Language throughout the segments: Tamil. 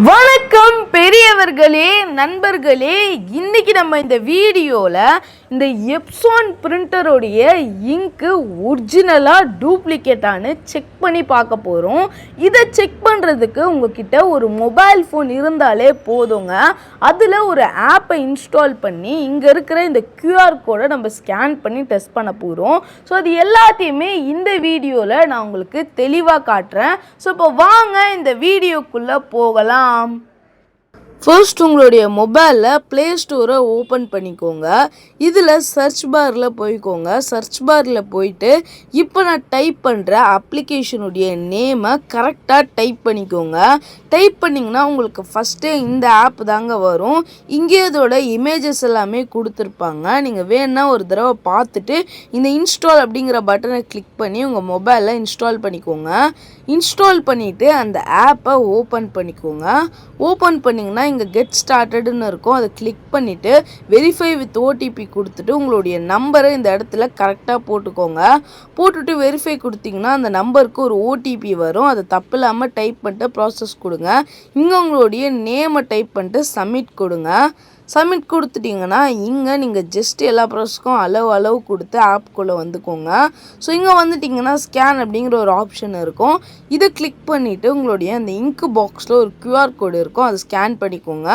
வணக்கம் பெரியவர்களே, நண்பர்களே. இன்னைக்கு நம்ம இந்த வீடியோவில் இந்த எப்சான் பிரிண்டருடைய இங்கு ஒரிஜினலாக டூப்ளிகேட்டானு செக் பண்ணி பார்க்க போகிறோம். இதை செக் பண்ணுறதுக்கு உங்ககிட்ட ஒரு மொபைல் ஃபோன் இருந்தாலே போதுங்க. அதில் ஒரு ஆப்பை இன்ஸ்டால் பண்ணி இங்கே இருக்கிற இந்த கியூஆர் கோடை நம்ம ஸ்கேன் பண்ணி டெஸ்ட் பண்ண போகிறோம். ஸோ அது எல்லாத்தையுமே இந்த வீடியோவில் நான் உங்களுக்கு தெளிவாக காட்டுறேன். ஸோ இப்போ வாங்க இந்த வீடியோக்குள்ளே போகலாம். ஃபர்ஸ்ட் உங்களுடைய மொபைலில் ப்ளே ஸ்டோரை ஓப்பன் பண்ணிக்கோங்க. இதில் சர்ச் பாரில் போய்க்கோங்க. சர்ச் பாரில் போயிட்டு இப்போ நான் டைப் பண்ணுற அப்ளிகேஷனுடைய நேமை கரெக்டாக டைப் பண்ணிக்கோங்க. டைப் பண்ணிங்கன்னா உங்களுக்கு ஃபஸ்ட்டே இந்த ஆப் தாங்க வரும். இங்கே இதோட இமேஜஸ் எல்லாமே கொடுத்துருப்பாங்க. நீங்கள் வேணுன்னா ஒரு தடவை பார்த்துட்டு இந்த இன்ஸ்டால் அப்படிங்கிற பட்டனை கிளிக் பண்ணி உங்கள் மொபைலில் இன்ஸ்டால் பண்ணிக்கோங்க. இன்ஸ்டால் பண்ணிவிட்டு அந்த ஆப்பை ஓப்பன் பண்ணிக்கோங்க. ஓப்பன் பண்ணிங்கன்னா இங்கே கெட் ஸ்டார்டட்னு இருக்கும். அதை கிளிக் பண்ணிவிட்டு வெரிஃபை வித் ஓடிபி கொடுத்துட்டு உங்களுடைய நம்பரை இந்த இடத்துல கரெக்டாக போட்டுக்கோங்க. போட்டுட்டு வெரிஃபை கொடுத்தீங்கன்னா அந்த நம்பருக்கு ஒரு ஓடிபி வரும். அதை தப்பு இல்லாமல் டைப் பண்ணிட்டு ப்ராசஸ் கொடுங்க. இங்கே உங்களுடைய நேமை டைப் பண்ணிட்டு சப்மிட் கொடுங்க. சப்மிட் கொடுத்துட்டிங்கன்னா இங்கே நீங்கள் ஜஸ்ட் எல்லா ப்ராசஸ்க்கும் அளவு கொடுத்து ஆப்குள்ளே வந்துக்கோங்க. ஸோ இங்கே வந்துட்டிங்கன்னா ஸ்கேன் அப்படிங்கிற ஒரு ஆப்ஷன் இருக்கும். இதை கிளிக் பண்ணிவிட்டு உங்களுடைய அந்த இங்கு பாக்ஸில் ஒரு கியூஆர் கோடு இருக்கும். அதை ஸ்கேன் பண்ணிக்கோங்க.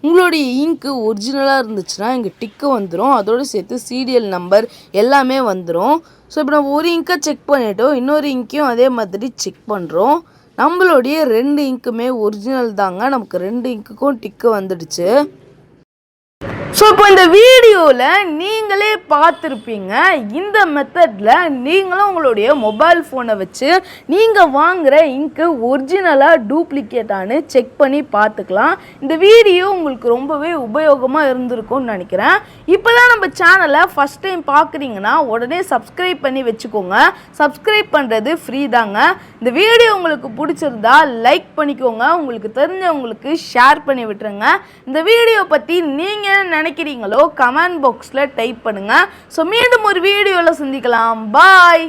உங்களுடைய இங்கு ஒரிஜினலாக இருந்துச்சுன்னா இங்கே டிக்கு வந்துடும். அதோடு சேர்த்து சீரியல் நம்பர் எல்லாமே வந்துடும். ஸோ இப்போ நம்ம ஒரு இங்கை செக் பண்ணிவிட்டோம். இன்னொரு இங்கையும் அதே மாதிரி செக் பண்ணுறோம். நம்மளுடைய 2 இங்க்குமே ஒரிஜினல் தாங்க. நமக்கு 2 இங்க்குக்கும் டிக்கு வந்துடுச்சு. ஸோ இப்போ இந்த வீடியோவில் நீங்களே பார்த்துருப்பீங்க. இந்த மெத்தடில் நீங்களும் உங்களுடைய மொபைல் ஃபோனை வச்சு நீங்கள் வாங்குகிற இங்கு ஒரிஜினலாக டூப்ளிகேட்டானு செக் பண்ணி பார்த்துக்கலாம். இந்த வீடியோ உங்களுக்கு ரொம்பவே உபயோகமாக இருந்திருக்கும்னு நினைக்கிறேன். இப்போ தான் நம்ம சேனலை ஃபஸ்ட் டைம் பார்க்குறீங்கன்னா உடனே சப்ஸ்கிரைப் பண்ணி வச்சுக்கோங்க. சப்ஸ்கிரைப் பண்ணுறது ஃப்ரீ தாங்க. இந்த வீடியோ உங்களுக்கு பிடிச்சிருந்தா லைக் பண்ணிக்கோங்க. உங்களுக்கு தெரிஞ்சவங்களுக்கு ஷேர் பண்ணி விட்டுருங்க. இந்த வீடியோ பற்றி நீங்கள் நினைக்கிறீங்களோ கமெண்ட் பாக்ஸில் டைப் பண்ணுங்கள். ஸோ மீண்டும் ஒரு வீடியோவில் சந்திக்கலாம். பாய்.